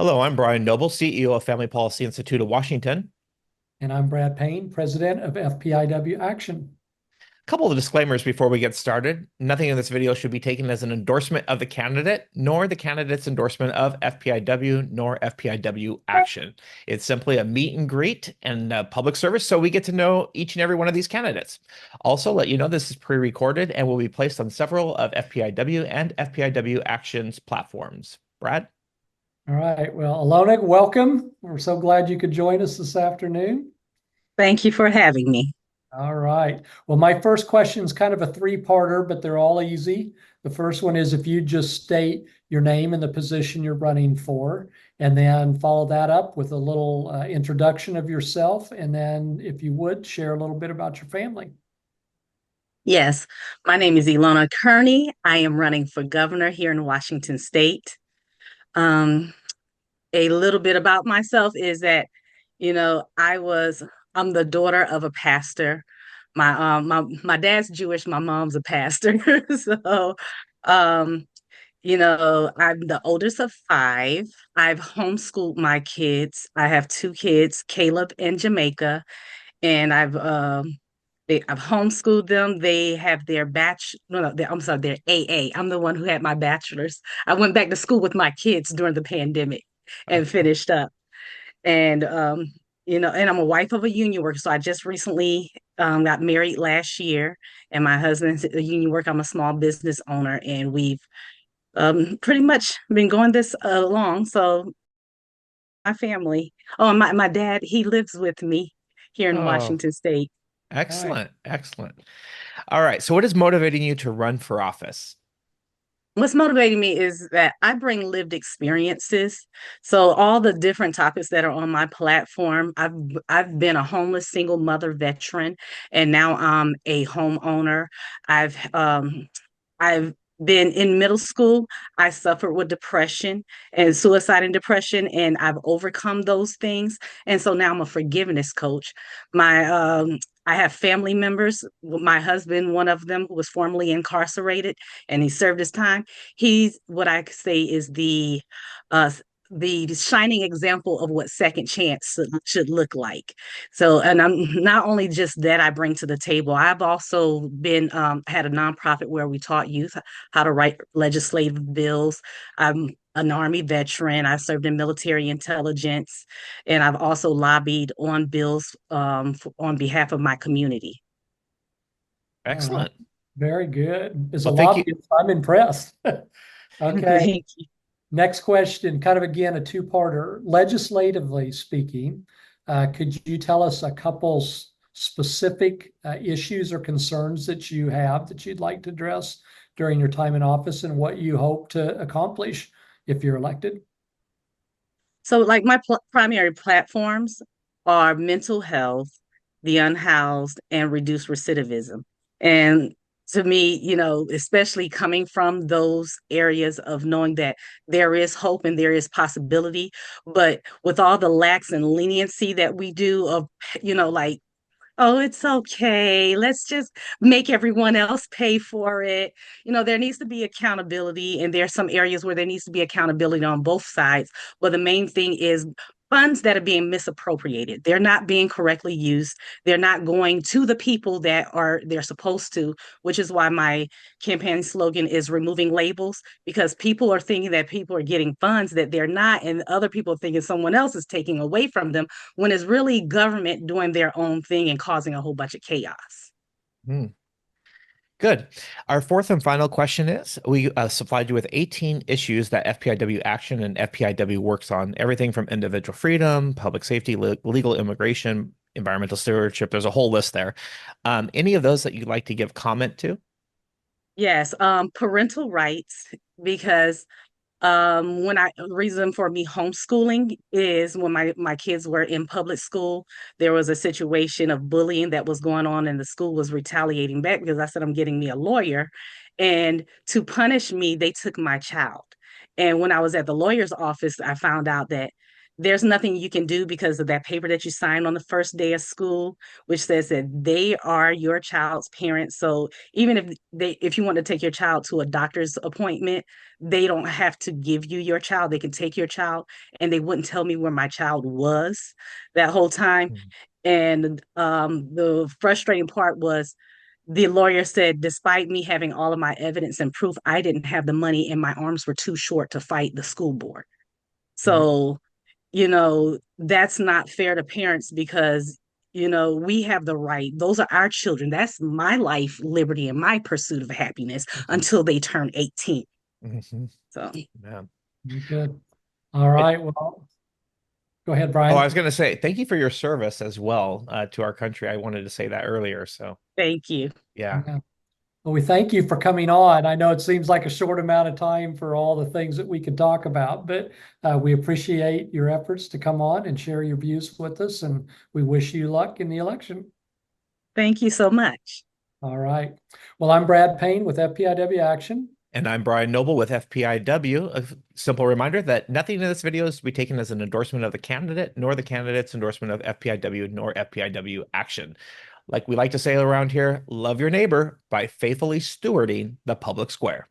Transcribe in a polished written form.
Hello, I'm Brian Noble, CEO of Family Policy Institute of Washington. And I'm Brad Payne, President of FPIW Action. A couple of disclaimers before we get started. Nothing in this video should be taken as an endorsement of the candidate, nor the candidate's endorsement of FPIW, nor FPIW Action. It's simply a meet and greet and public service, so we get to know each and every one of these candidates. Also, let you know this is pre-recorded and will be placed on several of FPIW and FPIW Action's platforms. Brad? All right. Well, Alona, welcome. We're so glad you could join us this afternoon. Thank you for having me. All right. Well, my first question is kind of a three-parter, but they're all easy. The first one is if you just state your name and the position you're running for, and then follow that up with a little introduction of yourself. And then, if you would, share a little bit about your family. Yes, my name is Ilona Kearney. I am running for governor here in Washington State. Um, a little bit about myself is that, I'm the daughter of a pastor. My dad's Jewish, my mom's a pastor. So, um, I'm the oldest of five. I've homeschooled my kids. I have two kids, Caleb and Jamaica, and I've homeschooled them. They have their I'm sorry, their AA. I'm the one who had my bachelor's. I went back to school with my kids during the pandemic and finished up. And and I'm a wife of a union worker. So I just recently got married last year, and my husband's a union worker. I'm a small business owner, and we've pretty much been going this along. So my family. Oh, and my dad, he lives with me here in Oh, Washington State. All right. excellent. Excellent. All right. So, what is motivating you to run for office? What's motivating me is that I bring lived experiences. So all the different topics that are on my platform, I've been a homeless single mother veteran, and now I'm a homeowner. I've been in middle school. I suffered with depression and suicide and depression, and I've overcome those things. And so now I'm a forgiveness coach. I have family members. My husband, one of them, who was formerly incarcerated, and he served his time. He's what I say is uh, the shining example of what second chance should look like. So, and I'm not only just that I bring to the table, I've also been had a nonprofit where we taught youth how to write legislative bills. I'm an Army veteran. I served in military intelligence, and I've also lobbied on bills on behalf of my community. All right. Excellent. Very good. As a Well, thank you. lobbyist, I'm impressed. Okay. Thank you. Next question, kind of again a two-parter. Legislatively speaking, could you tell us a couple specific issues or concerns that you have that you'd like to address during your time in office and what you hope to accomplish if you're elected? So, like my primary platforms are mental health, the unhoused, and reduce recidivism. And to me, especially coming from those areas of knowing that there is hope and there is possibility, but with all the lax and leniency that we do of, like, oh, it's okay. Let's just make everyone else pay for it. There needs to be accountability, and there are some areas where there needs to be accountability on both sides. But the main thing is funds that are being misappropriated. They're not being correctly used. They're not going to the people that are they're supposed to, which is why my campaign slogan is removing labels, because people are thinking that people are getting funds that they're not, and other people are thinking someone else is taking away from them when it's really government doing their own thing and causing a whole bunch of chaos. Hmm. Good. Our fourth and final question is we supplied you with 18 issues that FPIW Action and FPIW works on, everything from individual freedom, public safety, legal immigration, environmental stewardship. There's a whole list there. Any of those that you'd like to give comment to? Yes, parental rights, because when I reason for me homeschooling is when my kids were in public school, there was a situation of bullying that was going on, and the school was retaliating back because I said I'm getting me a lawyer, and to punish me, they took my child. And when I was at the lawyer's office, I found out that there's nothing you can do because of that paper that you signed on the first day of school, which says that they are your child's parents. So even if you want to take your child to a doctor's appointment, they don't have to give you your child. They can take your child, and they wouldn't tell me where my child was that whole time. Mhm. And the frustrating part was the lawyer said, despite me having all of my evidence and proof, I didn't have the money and my arms were too short to fight the school board. Right. So, that's not fair to parents because, we have the right. Those are our children. That's my life, liberty, and my pursuit of happiness until they turn 18. Mhm. So, Yeah. Good. All right. Well, go ahead, Oh, Brian. I was going to say thank you for your service as well to our country. I wanted to say that earlier. So, thank you. yeah. Yeah. Well, we thank you for coming on. I know it seems like a short amount of time for all the things that we could talk about, but we appreciate your efforts to come on and share your views with us, and we wish you luck in the election. Thank you so much. All right. Well, I'm Brad Payne with FPIW Action. And I'm Brian Noble with FPIW. A simple reminder that nothing in this video is to be taken as an endorsement of the candidate, nor the candidate's endorsement of FPIW, nor FPIW action. Like we like to say around here, love your neighbor by faithfully stewarding the public square.